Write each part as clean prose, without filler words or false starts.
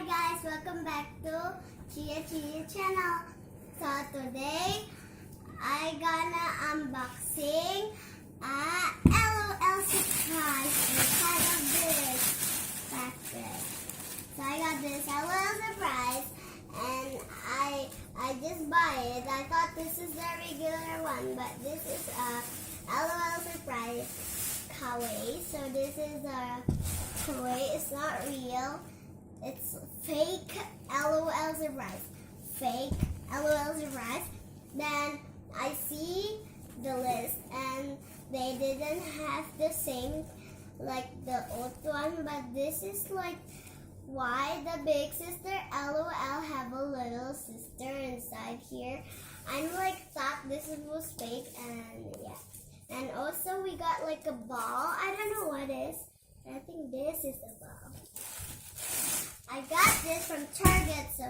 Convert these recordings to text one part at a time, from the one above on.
guys, welcome back to Chia channel. So today I gonna unboxing a LOL surprise inside of this package. So I got this LOL surprise and I just buy it. I thought this is the regular one, but this is a LOL surprise kawaii. So this is a kawaii. It's not real. It's fake LOL surprise. Fake LOL surprise. Then I see the list and they didn't have the same like the old one, but this is like why the big sister LOL have a little sister inside here. I'm like thought this was fake, and yeah. And also we got like a ball. I don't know what it is. I think this is a ball. I got this from Target, so I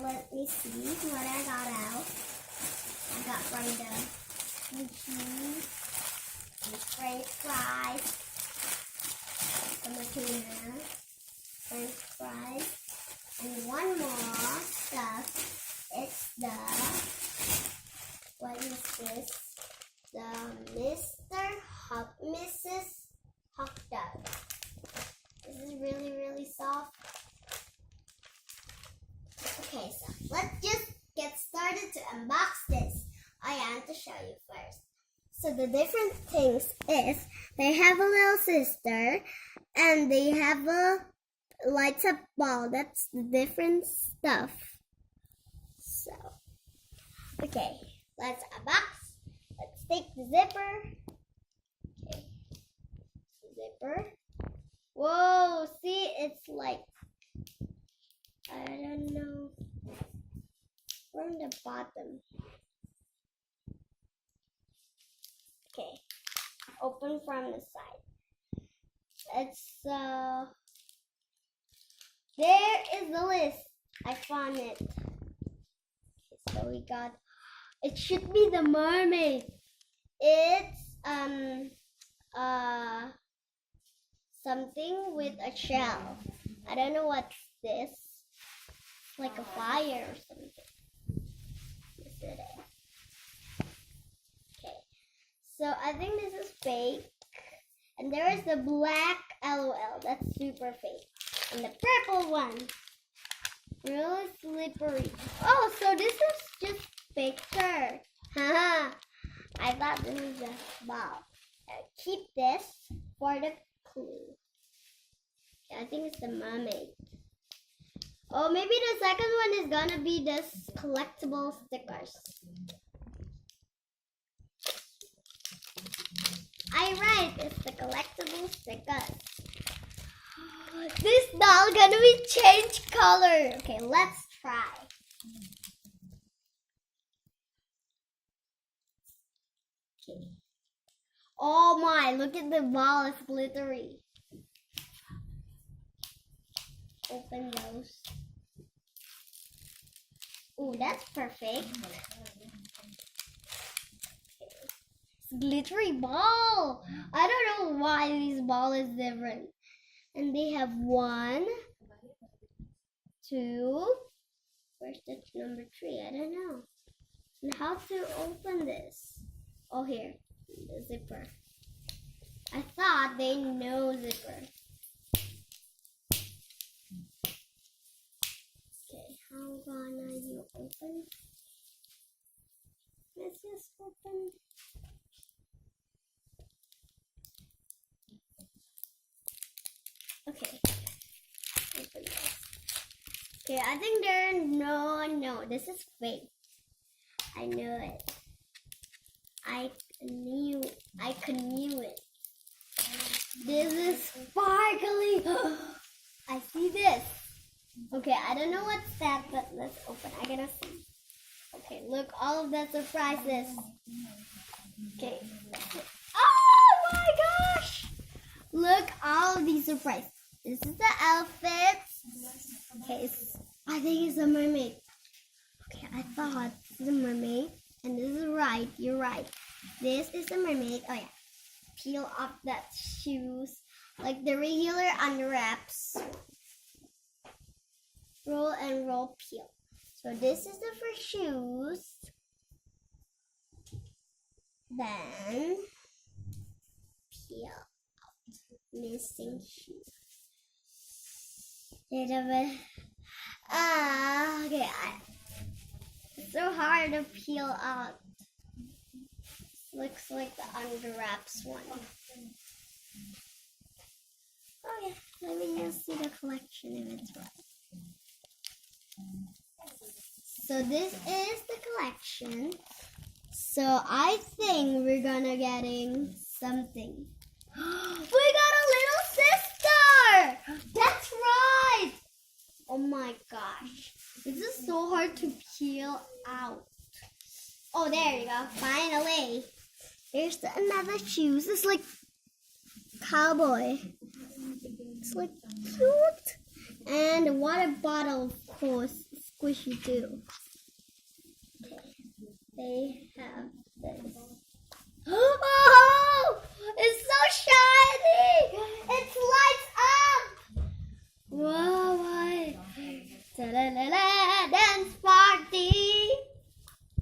let me see what I got out. I got from the French fries, from the tuna, French fries, and one more stuff. It's the, what is this? The Mrs. Hot Dog. This is really soft. Okay, so let's just get started to unbox this. I want to show you first. So the different things is they have a little sister and they have a lights up ball. That's the different stuff. So, okay, let's unbox. Let's take the zipper. Okay, zipper. Whoa, see, it's like, I don't know, from the bottom. Okay, open from the side. It's, there is the list. I found it. Okay, so we got, it should be the mermaid. It's, something with a shell. I don't know what's this. Like a fire or something. This is it. Okay. So I think this is fake. And there is the black LOL. That's super fake. And the purple one. Really slippery. Oh, so this is just picture. Haha. I thought this was a ball. Keep this for the clue. I think it's the mermaid. Oh, maybe the second one is gonna be this collectible stickers. I right, it's the collectible stickers. This doll gonna be change color. Okay, let's try. Okay. Oh my, look at the ball, it's glittery. Open those. Oh, that's perfect. It's glittery ball. I don't know why this ball is different. And they have 1, 2. Where's the number 3? I don't know. And how to open this? Oh, here. The zipper. I thought they know zipper. Okay, how gonna you open? Let's just open. Okay, open this. Okay, I think no, this is fake. I knew it. I knew it. This is sparkly. I see this. Okay, I don't know what's that, but let's open. I gotta see. Okay, look, all of the surprises. Okay. Oh my gosh! Look, all of these surprises. This is the outfits. Okay, I think it's a mermaid. Okay, I thought this is a mermaid. And this is right, you're right. This is the mermaid. Oh yeah. Peel off that shoes. Like the regular unwraps. roll and roll, peel. So this is the first shoes. Then peel out missing shoes. Little bit. Okay. It's so hard to peel out. Looks like the under wraps one. Okay, let me just see the collection if it's right. So this is the collection. So I think we're gonna getting something. We got a little sister! That's right! Oh my gosh. This is so hard to peel out. Oh, there you go. Finally. Here's another shoes. It's like cowboy. It's like cute. And the water bottle, of course, squishy too. Okay. They have this. Oh! It's so shiny! It's lights up! Whoa, what? Da-da-da-da, dance party!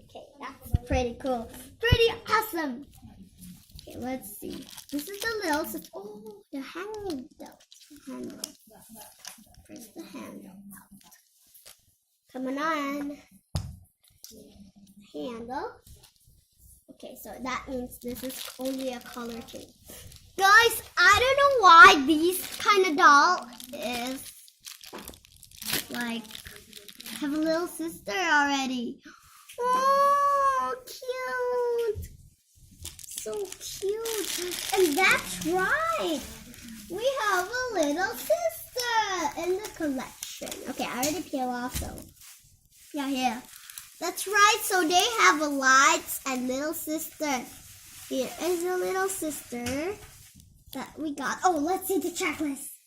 Okay, that's pretty cool. Pretty awesome! Okay, let's see. This is the little, oh, the handle. Handle. Press the handle out. Coming on. Handle. Okay, so that means this is only a color change. Guys, I don't know why these kind of doll is like have a little sister already. Oh, cute. So cute. And that's right. We have a little sister in the collection. Okay, I already peel off though. Yeah, here. That's right. So they have a lights and little sister. Here is a little sister that we got. Oh, let's see the checklist.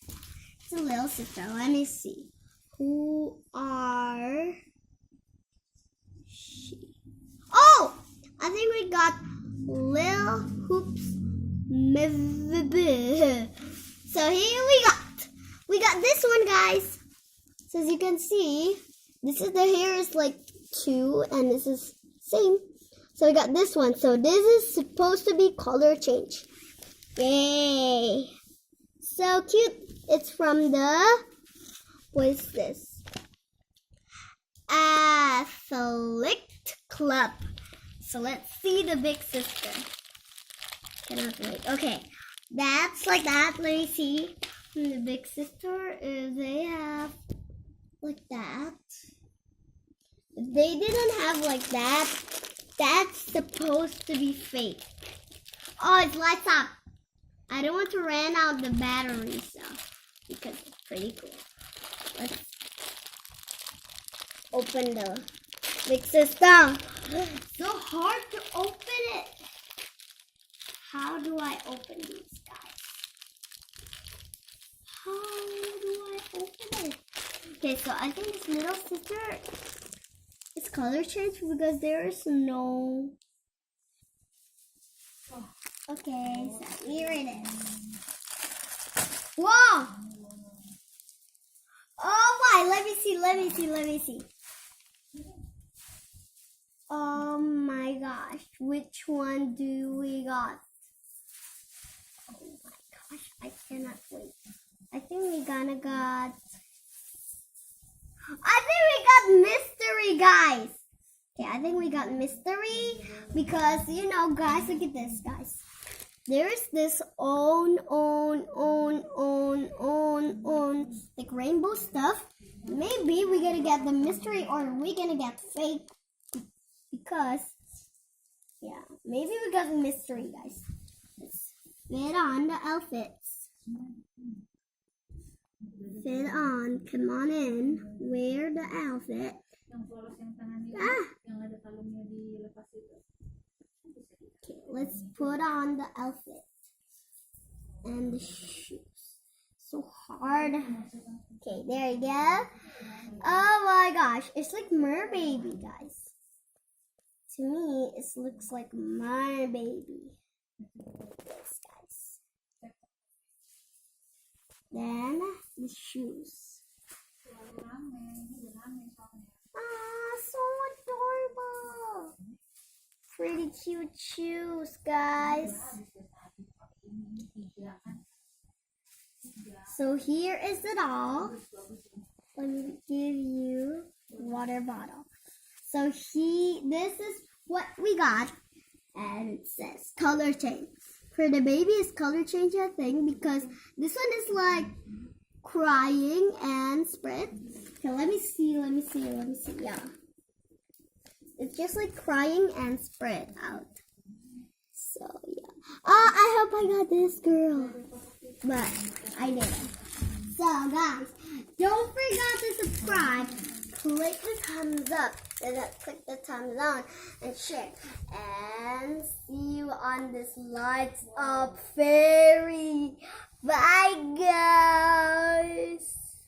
It's a little sister. Let me see. Who are she? Oh, I think we got Lil Hoops. So here we got this one, guys. So as you can see, this is the hair is like 2 and this is same. So we got this one. So this is supposed to be color change. Yay! So cute. It's from the, what is this? Athlete Club. So let's see the big sister. Cannot wait. Okay. That's like that. Let me see. The big sister is they have like that. If they didn't have like that, that's supposed to be fake. Oh, it's lights up. I don't want to run out the battery stuff because it's pretty cool. Let's open the big sister. So hard to open it. How do I open these guys? How do I open it? Okay, so I think this little sister is color changed because there is no. Okay, so here it is. Whoa! Oh my! Let me see. Oh my gosh! Which one do we got? Oh my gosh! I cannot wait. I think we got. I think we got mystery, guys. Okay, I think we got mystery because you know, guys, look at this, guys. There's this on, like rainbow stuff. Maybe we're gonna get the mystery or we're gonna get fake because, yeah, maybe we got the mystery, guys. Let's fit on the outfits. Fit on, come on in, wear the outfit. Okay, let's put on the outfit and the shoes. So hard. Okay, there you go. Oh my gosh, it's like Merbaby, guys. To me, it looks like Merbaby. Yes, guys. Then the shoes. pretty cute shoes, guys. So here is it all. Let me give you water bottle. So this is what we got, and it says color change. For the baby, it's color change, I think, because this one is like crying and spread. Okay, let me see. Yeah, it's just like crying and spread out. So yeah. Oh, I hope I got this girl, but I didn't. So guys, don't forget to subscribe. Click the thumbs up, and then click the thumbs down and share. And see you on this Lights Up Fairy. Bye guys.